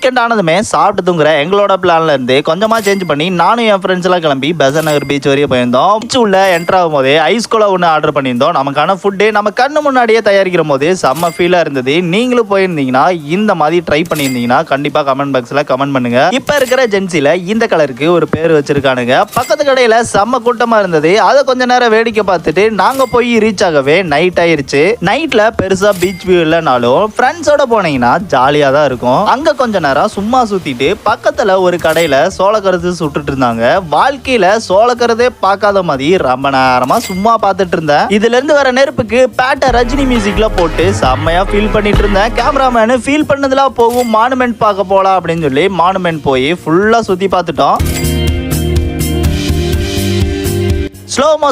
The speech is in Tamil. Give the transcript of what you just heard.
வீக்கெண்ட் ஆனதுமே சாப்பிட்டு தூங்குற எங்களோட பிளான்ல இருந்து கொஞ்சமா சேஞ்ச் பண்ணி நானும் என் ஃப்ரெண்ட்ஸ் எல்லாம் கிளம்பி பெசன்ட் நகர் பீச் வரையும் போயிருந்தோம். பீச் உள்ள என்டர் ஆகும் போதே ஐஸ் கோலா ஒன்று ஆர்டர் பண்ணியிருந்தோம். நமக்கான ஃபுட்டு நம்ம கண்ணு முன்னாடியே தயாரிக்கிற போது செம்ம ஃபீலா இருந்தது. நீங்களும் போயிருந்தீங்கன்னா இந்த மாதிரி ட்ரை பண்ணியிருந்தீங்கன்னா கண்டிப்பா கமெண்ட் பாக்ஸ்ல கமெண்ட் பண்ணுங்க. இப்ப இருக்கிற ஜென்சில இந்த கலருக்கு ஒரு பேர் வச்சிருக்கானுங்க. பக்கத்து கடையில செம்ம கூட்டமா இருந்தது. அதை கொஞ்ச நேரம் வேடிக்கை பார்த்துட்டு நாங்க போய் ரீச் ஆகவே நைட் ஆயிருச்சு. நைட்ல பெருசா பீச் வியூ இல்லைனாலும் ஃப்ரெண்ட்ஸோட போனீங்கன்னா ஜாலியா தான் இருக்கும். அங்க கொஞ்ச நேரம் சும்மா சுத்திட்டு பக்கத்துல ஒரு கடையில சோளக்கருது சுட்டுட்டு இருந்தாங்க. வாழ்க்கையில சோளக்கருதே பார்க்காத மாதிரி ரொம்ப நேரமா சும்மா பார்த்துட்டு இருந்தேன். இதுல இருந்து வர நெருப்புக்கு பேட்ட ரஜினி மியூசிக்ல போட்டு செம்மையா ஃபீல் பண்ணிட்டு இருந்தேன். கேமராமேனு ஃபீல் பண்ணதுல போகும் மானுமெண்ட் பார்க்க போலாம் அப்படின்னு சொல்லி மானுமெண்ட் போய் ஃபுல்லா சுத்தி பார்த்துட்டோம். Slow motion